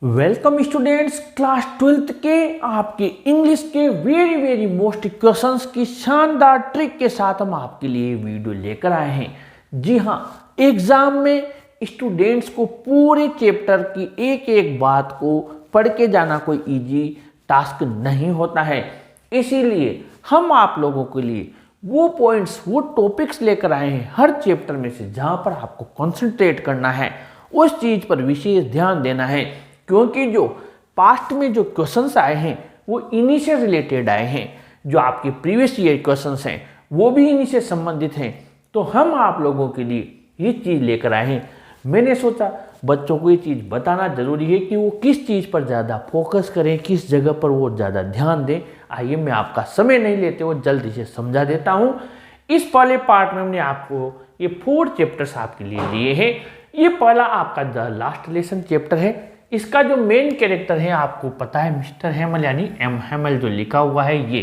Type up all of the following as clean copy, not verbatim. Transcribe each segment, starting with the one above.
Welcome students, class 12th के आपके English के वेरी मोस्ट क्वेश्चंस की शानदार ट्रिक के साथ हम आपके लिए वीडियो लेकर आए हैं। जी हाँ, एग्जाम में स्टूडेंट्स को पूरे चैप्टर की एक एक बात को पढ़ के जाना कोई इजी टास्क नहीं होता है। इसीलिए हम आप लोगों के लिए वो पॉइंट्स, वो टॉपिक्स लेकर आए हैं हर चैप्टर में से, जहाँ पर आपको कंसंट्रेट करना है, उस चीज़ पर विशेष ध्यान देना है। क्योंकि जो पास्ट में जो क्वेश्चंस आए हैं वो इन्हीं से रिलेटेड आए हैं, जो आपके प्रीवियस ईयर क्वेश्चंस हैं वो भी इन्हीं से संबंधित हैं। तो हम आप लोगों के लिए ये चीज़ लेकर आए हैं। मैंने सोचा बच्चों को ये चीज़ बताना ज़रूरी है कि वो किस चीज़ पर ज़्यादा फोकस करें, किस जगह पर वो ज़्यादा ध्यान दें। आइए, मैं आपका समय नहीं लेते हुए जल्दी से समझा देता हूँ। इस पहले पार्ट में हमने आपको ये 4 चैप्टर्स आपके लिए लिए हैं। ये पहला आपका द लास्ट लेसन चैप्टर है। इसका जो मेन कैरेक्टर है आपको पता है, मिस्टर हेमल यानी एम हेमल जो लिखा हुआ है, ये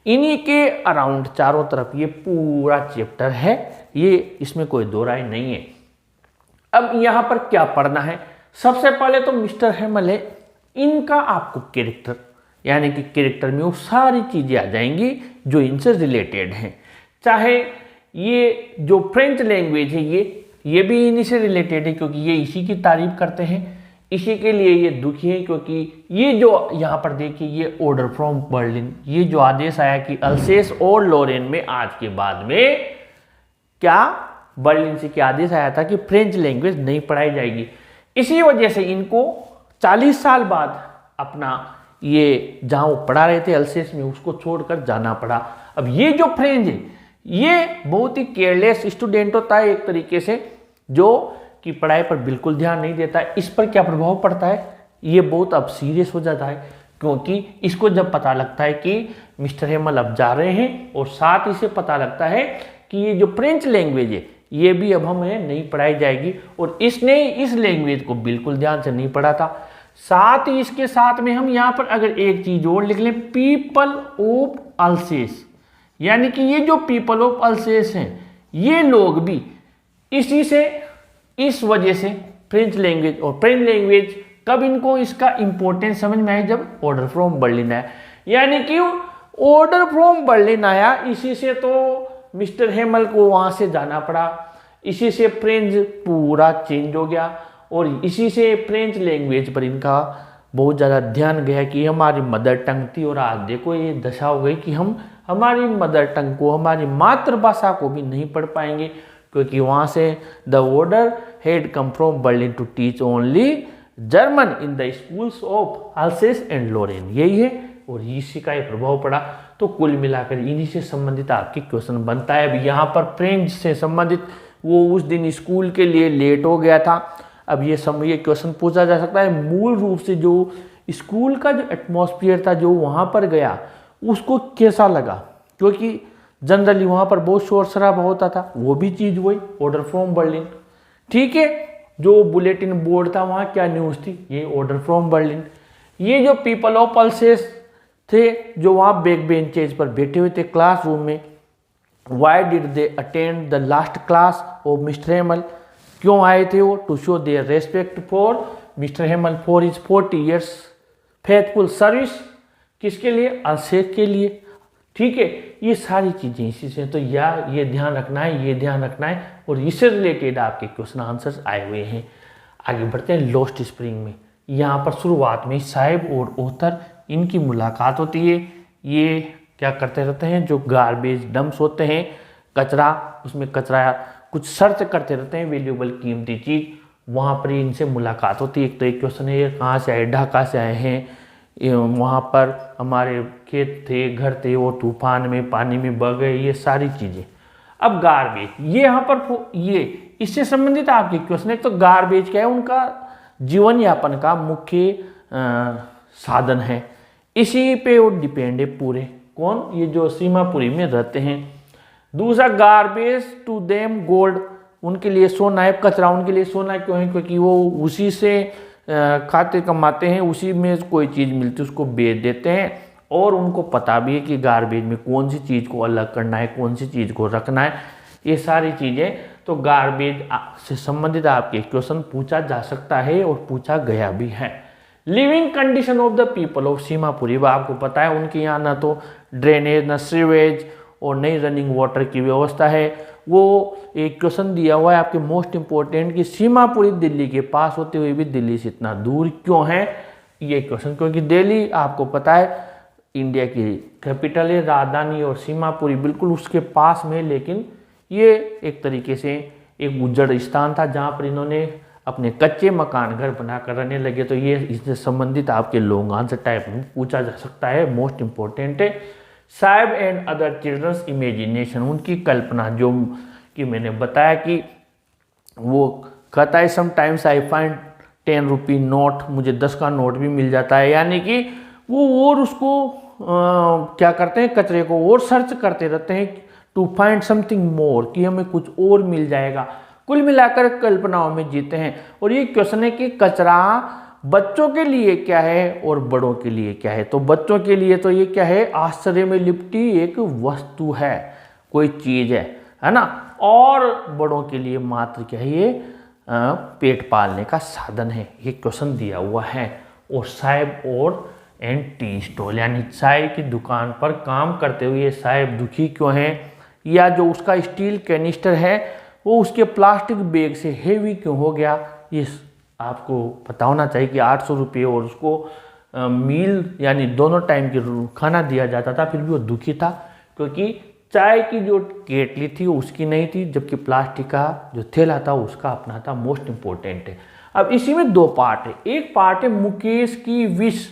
इन्हीं के अराउंड चारों तरफ ये पूरा चैप्टर है। ये इसमें कोई दो राय नहीं है। अब यहाँ पर क्या पढ़ना है? सबसे पहले तो मिस्टर हेमल है, इनका आपको कैरेक्टर यानी कि कैरेक्टर में वो सारी चीज़ें आ जाएंगी जो इनसे रिलेटेड हैं। चाहे ये जो फ्रेंच लैंग्वेज है ये भी इन्हीं से रिलेटेड है, क्योंकि ये इसी की तारीफ करते हैं। इसी के लिए ये दुखी है, क्योंकि ये जो यहाँ पर देखिए, ये ऑर्डर फ्रॉम बर्लिन, ये जो आदेश आया कि अल्सेस और लोरेन में आज के बाद में क्या बर्लिन से क्या आदेश आया था कि फ्रेंच लैंग्वेज नहीं पढ़ाई जाएगी। इसी वजह से इनको 40 साल बाद अपना ये जहाँ वो पढ़ा रहे थे अल्सेस में, उसको छोड़कर जाना पड़ा। अब ये जो फ्रेंच है ये बहुत ही केयरलेस स्टूडेंट होता है एक तरीके से, जो कि पढ़ाई पर बिल्कुल ध्यान नहीं देता है। इस पर क्या प्रभाव पड़ता है? ये बहुत अब सीरियस हो जाता है, क्योंकि इसको जब पता लगता है कि मिस्टर हेमल अब जा रहे हैं, और साथ ही से पता लगता है कि ये जो फ्रेंच लैंग्वेज है ये भी अब हमें नहीं पढ़ाई जाएगी, और इसने इस लैंग्वेज को बिल्कुल ध्यान से नहीं पढ़ा था। साथ ही इसके साथ में हम यहाँ पर अगर एक चीज और लिख लें, पीपल ऑफ अल्सेस, यानी कि ये जो पीपल ऑफ अल्सेस हैं ये लोग भी इसी से, इस वजह से फ्रेंच लैंग्वेज, और फ्रेंच लैंग्वेज कब इनको इसका इंपॉर्टेंस समझ में आया? जब ऑर्डर फ्रॉम बर्लिन आया। यानी कि ऑर्डर फ्रॉम बर्लिन आया, इसी से तो मिस्टर हेमल को वहां से जाना पड़ा, इसी से फ्रेंच पूरा चेंज हो गया, और इसी से फ्रेंच लैंग्वेज पर इनका बहुत ज़्यादा ध्यान गया कि हमारी मदर टंग थी, और आज देखो ये दशा हो गई कि हम हमारी मदर टंग को, हमारी मातृभाषा को भी नहीं पढ़ पाएंगे, क्योंकि वहाँ से the order had come from Berlin to teach only German in the schools of Alsace and Lorraine. यही है, और इसी का ये प्रभाव पड़ा। तो कुल मिलाकर इन्हीं से संबंधित आपकी क्वेश्चन बनता है। अब यहाँ पर फ्रेंच से संबंधित वो उस दिन स्कूल के लिए लेट हो गया था। अब ये क्वेश्चन पूछा जा सकता है, मूल रूप से जो स्कूल का जो एटमॉस्फेयर था, जो वहाँ पर गया, उसको कैसा लगा? क्योंकि जनरली वहाँ पर बहुत शोर शराबा होता था, वो भी चीज़ वही ऑर्डर फ्रॉम बर्लिन। ठीक है, जो बुलेटिन बोर्ड था वहाँ क्या न्यूज़ थी? ये ऑर्डर फ्रॉम बर्लिन। ये जो पीपल ऑफ अल्सेस थे जो वहाँ बैक बेंचेज पर बैठे हुए थे क्लासरूम में, why did they attend the last class of Mister Hamel? क्यों आए थे वो? To show their respect for Mister Hamel for his 40 years faithful service. किसके लिए? अल्सेस के लिए। ठीक है, ये सारी चीज़ें इसी से, तो ये ध्यान रखना है, ये ध्यान रखना है, और इससे रिलेटेड आपके क्वेश्चन आंसर्स आए हुए हैं। आगे बढ़ते हैं लॉस्ट स्प्रिंग में। यहाँ पर शुरुआत में साहिब और ऑथर इनकी मुलाकात होती है। ये क्या करते रहते हैं? जो गार्बेज डंप्स होते हैं, कचरा, उसमें कचरा कुछ सर्च करते रहते हैं, वैल्यूएबल कीमती चीज़, वहाँ पर इनसे मुलाकात होती है। एक तो एक क्वेश्चन है, कहाँ से आए? ढाका से आए हैं। वहाँ पर हमारे खेत थे, घर थे, वो तूफान में पानी में बह गए, ये सारी चीज़ें। अब गार्बेज, ये यहाँ पर ये इससे संबंधित आपके क्वेश्चन। एक तो गार्बेज क्या है? उनका जीवन यापन का मुख्य साधन है, इसी पे वो डिपेंड है पूरे। कौन? ये जो सीमापुरी में रहते हैं। दूसरा, गार्बेज टू देम गोल्ड, उनके लिए सोना है। कचरा उनके लिए सोना क्यों है? क्योंकि वो उसी से खाते कमाते हैं, उसी में कोई चीज़ मिलती है उसको बेच देते हैं, और उनको पता भी है कि गार्बेज में कौन सी चीज़ को अलग करना है, कौन सी चीज़ को रखना है, ये सारी चीज़ें। तो गार्बेज से संबंधित आपके क्वेश्चन पूछा जा सकता है और पूछा गया भी है। Living condition of the people of Seemapuri, वह आपको पता है उनके यहाँ ना तो ड्रेनेज, ना सीवेज और नई रनिंग वाटर की व्यवस्था है। वो एक क्वेश्चन दिया हुआ है आपके मोस्ट इंपॉर्टेंट कि सीमापुरी दिल्ली के पास होते हुए भी दिल्ली से इतना दूर क्यों है, ये क्वेश्चन, क्योंकि दिल्ली आपको पता है इंडिया की कैपिटल है, राजधानी, और सीमापुरी बिल्कुल उसके पास में, लेकिन ये एक तरीके से एक उज्जड़ स्थान था जहाँ पर इन्होंने अपने कच्चे मकान घर बनाकर रहने लगे। तो ये इससे संबंधित आपके लॉन्ग आंसर टाइप में पूछा जा सकता है, मोस्ट इंपॉर्टेंट है। Sahib and other children's imagination, उनकी कल्पना, जो कि मैंने बताया कि वो कहता है sometimes I find 10 rupee note, मुझे 10 का नोट भी मिल जाता है, यानी कि वो और उसको क्या करते हैं, कचरे को और सर्च करते रहते हैं टू फाइंड समथिंग मोर, कि हमें कुछ और मिल जाएगा। कुल मिलाकर कल्पनाओं में जीते हैं। और ये क्वेश्चन है कि कचरा बच्चों के लिए क्या है और बड़ों के लिए क्या है। तो बच्चों के लिए तो ये क्या है, आश्चर्य में लिपटी एक वस्तु है, कोई चीज है ना। और बड़ों के लिए मात्र क्या है, ये पेट पालने का साधन है। ये क्वेश्चन दिया हुआ है। और साहिब और एंड टी स्टॉल, यानी चाय की दुकान पर काम करते हुए साहिब दुखी क्यों है, या जो उसका स्टील कैनिस्टर है वो उसके प्लास्टिक बैग से हेवी क्यों हो गया। ये आपको पता होना चाहिए कि 800 रुपये और उसको मील यानी दोनों टाइम की खाना दिया जाता था, फिर भी वो दुखी था क्योंकि चाय की जो केटली थी उसकी नहीं थी, जबकि प्लास्टिक का जो थैला था उसका अपना था। मोस्ट इंपॉर्टेंट है। अब इसी में दो पार्ट है। एक पार्ट है मुकेश की wish,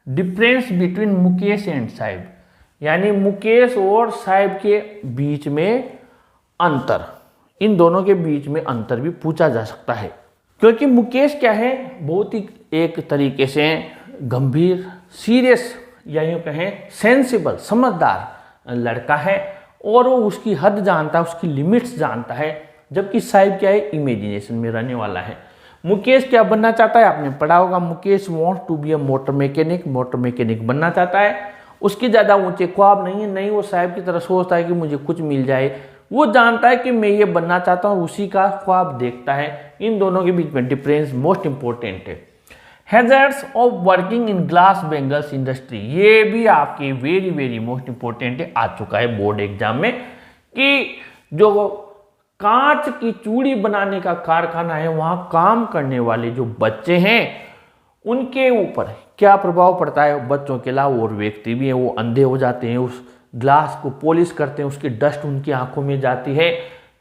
difference between Mukesh and Sahib, यानी मुकेश और साहिब के बीच में अंतर, इन दोनों के बीच में अंतर भी पूछा जा सकता है। क्योंकि मुकेश क्या है, बहुत ही एक तरीके से गंभीर, सीरियस, या यूँ कहें सेंसिबल, समझदार लड़का है और वो उसकी हद जानता है, उसकी लिमिट्स जानता है। जबकि साहिब क्या है, इमेजिनेशन में रहने वाला है। मुकेश क्या बनना चाहता है, आपने पढ़ा होगा, Mukesh wants to be a motor mechanic बनना चाहता है। उसके ज़्यादा ऊंचे ख्वाब नहीं है, नहीं वो साहिब की तरह सोचता है कि मुझे कुछ मिल जाए। वो जानता है कि मैं ये बनना चाहता हूँ, उसी का ख्वाब देखता है। इन दोनों के बीच में डिफरेंस मोस्ट इंपॉर्टेंट है। Hazards of working in glass bangles industry, ये भी आपके वेरी वेरी मोस्ट इंपॉर्टेंट है, आ चुका है बोर्ड एग्जाम में, कि जो कांच की चूड़ी बनाने का कारखाना है वहाँ काम करने वाले जो बच्चे हैं उनके ऊपर क्या प्रभाव पड़ता है। बच्चों के अलावा और व्यक्ति भी हैं, वो अंधे हो जाते हैं, उस ग्लास को पॉलिश करते हैं, उसकी डस्ट उनकी आंखों में जाती है।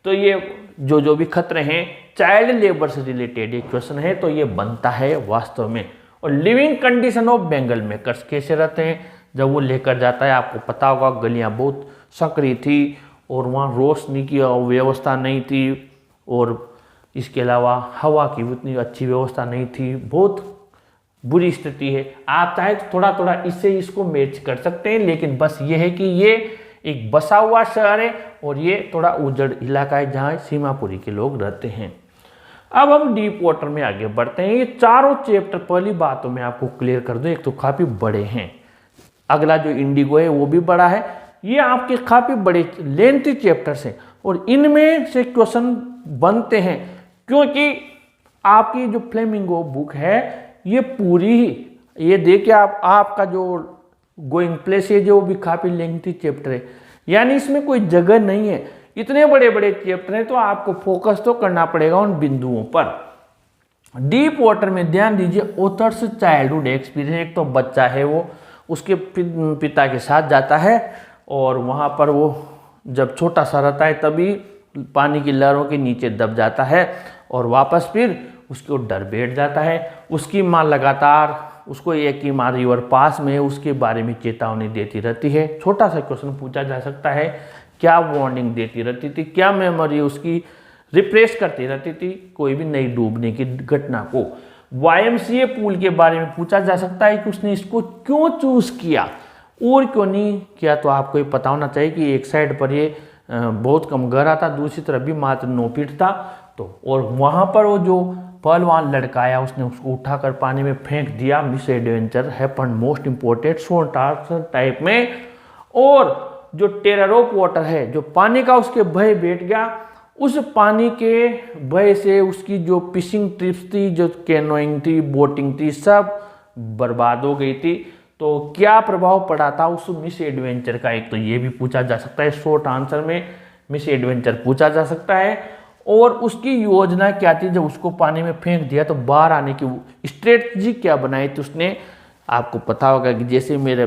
तो ये जो भी खतरे हैं चाइल्ड लेबर से रिलेटेड एक क्वेश्चन है, तो ये बनता है वास्तव में। और living condition of Bengal makers कैसे रहते हैं, जब वो लेकर जाता है, आपको पता होगा गलियां बहुत संकरी थी और वहाँ रोशनी की व्यवस्था नहीं थी, और इसके अलावा हवा की उतनी अच्छी व्यवस्था नहीं थी, बहुत बुरी स्थिति है। आप चाहे तो थोड़ा थोड़ा इससे इसको मैच कर सकते हैं, लेकिन बस ये है कि ये एक बसा हुआ शहर है और ये थोड़ा उजड़ इलाका है जहाँ सीमापुरी के लोग रहते हैं। अब हम डीप वाटर में आगे बढ़ते हैं। ये चारों चैप्टर पहली बात तो मैं आपको क्लियर कर दूं, एक तो काफ़ी बड़े हैं, अगला जो इंडिगो है वो भी बड़ा है, ये आपके काफ़ी बड़े लेंथी चैप्टर्स हैं और इनमें से क्वेश्चन बनते हैं क्योंकि आपकी जो फ्लेमिंगो बुक है ये पूरी ही, ये देखिए आपका जो गोइंग प्लेस है जो भी काफ़ी लेंथी चैप्टर है, यानी इसमें कोई जगह नहीं है, इतने बड़े बड़े चैप्टर हैं, तो आपको फोकस तो करना पड़ेगा उन बिंदुओं पर। डीप वाटर में ध्यान दीजिए, ऑथर्स चाइल्डहुड एक्सपीरियंस, एक तो बच्चा है वो उसके पिता के साथ जाता है और वहाँ पर वो जब छोटा सा रहता है तभी पानी की लहरों के नीचे दब जाता है और वापस फिर उसको डर बैठ जाता है। उसकी माँ लगातार उसको एक ही माँ रिवर पास में उसके बारे में चेतावनी देती रहती है। छोटा सा क्वेश्चन पूछा जा सकता है, क्या वार्निंग देती रहती थी, क्या मेमोरी उसकी रिप्रेस करती रहती थी कोई भी नई डूबने की घटना को। YMCA पूल के बारे में पूछा जा सकता है कि उसने इसको क्यों चूज किया और क्यों नहीं किया, तो आपको ये पता होना चाहिए कि एक साइड पर ये बहुत कम गहरा था, दूसरी तरफ भी मात्र 9 फीट था, तो और वहाँ पर वो जो पहलवान लड़का आया उसने उसको उठाकर पानी में फेंक दिया। Miss adventure happen most important short type में। और जो टेरर ऑफ वाटर है, जो पानी का उसके भय बैठ गया, उस पानी के भय से उसकी जो फिशिंग ट्रिप्स थी, जो कैनोइंग थी, बोटिंग थी, सब बर्बाद हो गई थी। तो क्या प्रभाव पड़ा था उस मिस एडवेंचर का, एक तो ये भी पूछा जा सकता है, शॉर्ट आंसर में मिस एडवेंचर पूछा जा सकता है। और उसकी योजना क्या थी, जब उसको पानी में फेंक दिया तो बाहर आने की स्ट्रेटजी क्या बनाई थी उसने। आपको पता होगा कि जैसे मेरे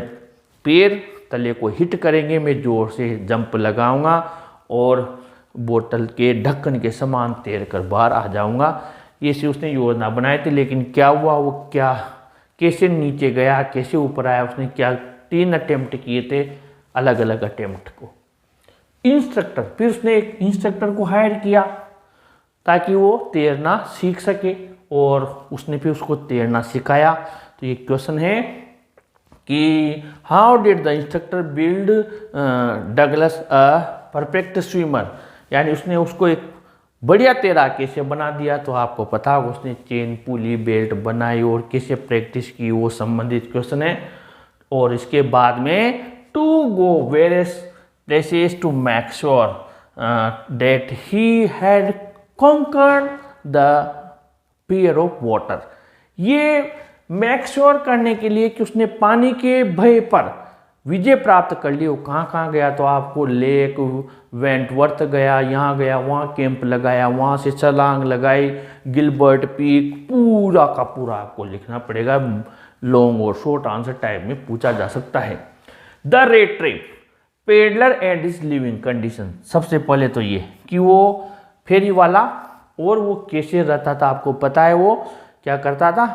पैर तले को हिट करेंगे, मैं जोर से जंप लगाऊंगा और बोतल के ढक्कन के समान तैर कर बाहर आ जाऊंगा। ये से उसने योजना बनाई थी। लेकिन क्या हुआ, वो क्या कैसे नीचे गया, कैसे ऊपर आया, उसने क्या 3 अटेम्प्ट किए थे, अलग अलग अटेम्प्ट को। इंस्ट्रक्टर, फिर उसने एक इंस्ट्रक्टर को हायर किया ताकि वो तैरना सीख सके और उसने फिर उसको तैरना सिखाया। तो ये क्वेश्चन है कि how did the instructor build Douglas a perfect swimmer, यानी उसने उसको एक बढ़िया तैराक कैसे बना दिया। तो आपको पता होगा उसने चेन पुली बेल्ट बनाई और कैसे प्रैक्टिस की, वो संबंधित क्वेश्चन है। और इसके बाद में to go various places to make sure that he had conquered the fear of water, ये मेक श्योर करने के लिए कि उसने पानी के भय पर विजय प्राप्त कर ली। वो कहाँ कहाँ गया, तो आपको लेक वेंटवर्थ गया, यहाँ गया, वहाँ कैंप लगाया, वहाँ से छलांग लगाई, गिलबर्ट पीक, पूरा का पूरा आपको लिखना पड़ेगा। लॉन्ग और शॉर्ट आंसर टाइप में पूछा जा सकता है। The red trip, peddler and his living condition, सबसे पहले तो ये कि वो फेरी वाला और वो कैसे रहता था। आपको पता है वो क्या करता था,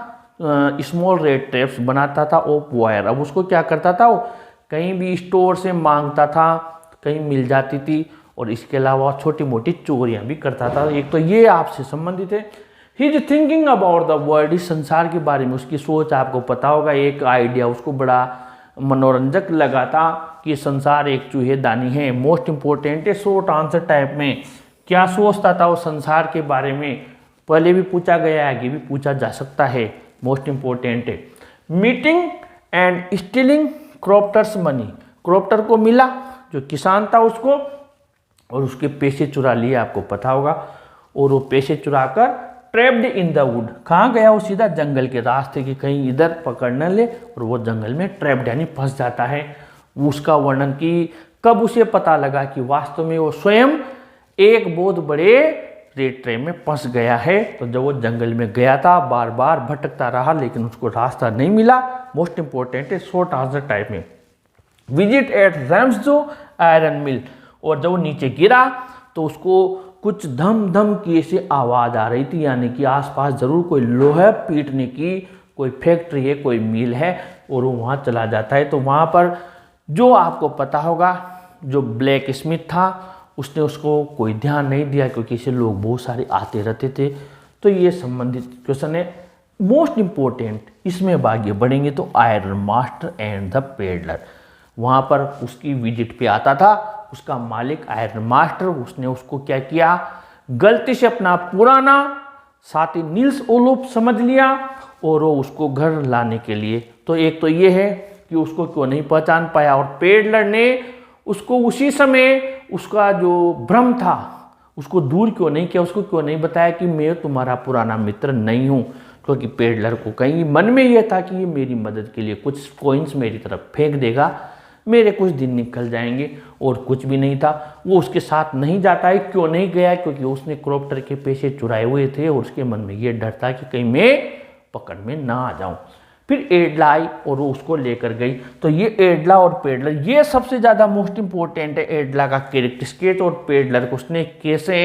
स्मॉल रेड ट्रैप्स बनाता था ऑफ वायर। अब उसको क्या करता था, वो कहीं भी स्टोर से मांगता था, कहीं मिल जाती थी, और इसके अलावा छोटी मोटी चोरियां भी करता था। एक तो ये आपसे संबंधित है। His thinking about the world, इस संसार के बारे में उसकी सोच आपको पता होगा। एक आइडिया उसको बड़ा मनोरंजक लगा था कि संसार एक चूहेदानी है। मोस्ट इंपॉर्टेंट है शॉर्ट आंसर टाइप में, क्या सोचता था वो संसार के बारे में, पहले भी पूछा गया है, आगे भी पूछा जा सकता है। मोस्ट इंपॉर्टेंट है। Meeting and stealing Crofter's money, Crofter को मिला जो किसान था उसको, और उसके पैसे चुरा लिए, आपको पता होगा। और वो पैसे चुरा कर ट्रैप्ड इन द वुड, कहाँ गया वो, सीधा जंगल के रास्ते की, कहीं इधर पकड़ न ले, और वो जंगल में ट्रैप्ड यानी फंस जाता है। उसका वर्णन कि कब उसे पता लगा कि वास्तव में वो स्वयं एक बहुत बड़े रेड ट्रैप में फंस गया है। तो जब वो जंगल में गया था, बार बार भटकता रहा, लेकिन उसको रास्ता नहीं मिला। मोस्ट इंपॉर्टेंट है शॉर्ट आंसर टाइप में। विजिट एट रैम्सजो आयरन मिल, और जब वो नीचे गिरा तो उसको कुछ धम धम की ऐसी आवाज आ रही थी, यानी कि आसपास जरूर कोई लोहा पीटने की कोई फैक्ट्री है, कोई मिल है, और वो वहाँ चला जाता है। तो वहाँ पर जो आपको पता होगा, जो ब्लैक स्मिथ था, उसने उसको कोई ध्यान नहीं दिया, क्योंकि इसे लोग बहुत सारे आते रहते थे। तो ये संबंधित क्वेश्चन है। मोस्ट इंपॉर्टेंट, इसमें आगे बढ़ेंगे तो iron master and the peddler, वहाँ पर उसकी विजिट पे आता था उसका मालिक आयरन मास्टर। उसने उसको क्या किया, गलती से अपना पुराना साथी नील्स ओलूप समझ लिया, और वो उसको घर लाने के लिए। तो एक तो ये है कि उसको क्यों नहीं पहचान पाया, और पेडलर ने उसको उसी समय उसका जो भ्रम था उसको दूर क्यों नहीं किया, उसको क्यों नहीं बताया कि मैं तुम्हारा पुराना मित्र नहीं हूँ। क्योंकि पेडलर को कहीं मन में यह था कि ये मेरी मदद के लिए कुछ कॉइन्स मेरी तरफ फेंक देगा, मेरे कुछ दिन निकल जाएंगे, और कुछ भी नहीं था। वो उसके साथ नहीं जाता है। क्यों नहीं गया, क्योंकि उसने क्रॉप्टर के पैसे चुराए हुए थे, और उसके मन में ये डर था कि कहीं मैं पकड़ में ना आ जाऊं। फिर एडला आई और वो उसको लेकर गई। तो ये एडला और पेडलर, ये सबसे ज़्यादा मोस्ट इंपॉर्टेंट है। एडला का कैरेक्टर स्केच और पेडलर को उसने कैसे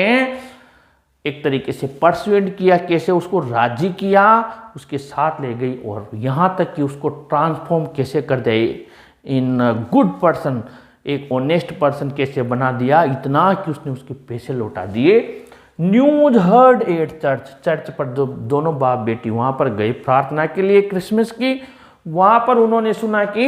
एक तरीके से परसुएड किया, कैसे उसको राजी किया, उसके साथ ले गई, और यहाँ तक कि उसको ट्रांसफॉर्म कैसे कर दे इन गुड पर्सन, एक ऑनेस्ट पर्सन कैसे बना दिया, इतना कि उसने उसके पैसे लौटा दिए। News heard at church, church पर जो दोनों बाप बेटी वहाँ पर गए प्रार्थना के लिए क्रिसमस की, वहाँ पर उन्होंने सुना कि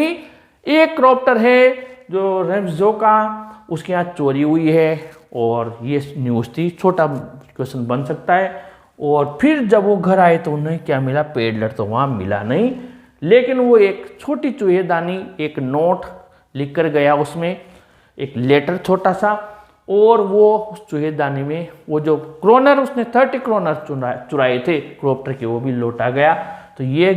एक क्रॉप्टर है जो रैम्सजो का, उसके यहाँ चोरी हुई है, और ये न्यूज़ थी। छोटा क्वेश्चन बन सकता है। और फिर जब वो घर आए तो उन्हें क्या मिला, पेडलर तो वहाँ मिला नहीं, लेकिन वो एक छोटी चूहेदानी एक नोट लिख कर गया, उसमें एक लेटर छोटा सा, और वो उस चूहेदानी में वो जो क्रोनर उसने 30 क्रोनर चुराए थे क्रॉप्टर के, वो भी लौटा गया। तो ये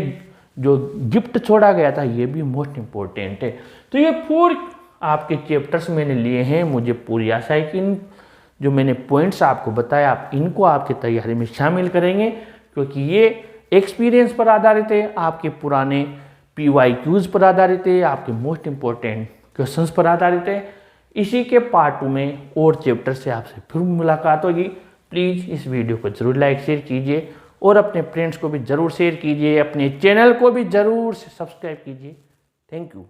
जो गिफ्ट छोड़ा गया था ये भी मोस्ट इम्पोर्टेंट है। तो ये 4 आपके चैप्टर्स मैंने लिए हैं। मुझे पूरी आशा है कि इन जो मैंने पॉइंट्स आपको बताया आप इनको आपकी तैयारी में शामिल करेंगे, क्योंकि ये एक्सपीरियंस पर आधारित है, आपके पुराने PYQs पर आधारित है, आपके मोस्ट इम्पोर्टेंट क्वेश्चंस पर आधारित है। इसी के पार्ट 2 में और चैप्टर से आपसे फिर मुलाकात होगी। प्लीज़ इस वीडियो को जरूर लाइक शेयर कीजिए और अपने फ्रेंड्स को भी जरूर शेयर कीजिए, अपने चैनल को भी जरूर से सब्सक्राइब कीजिए। Thank you.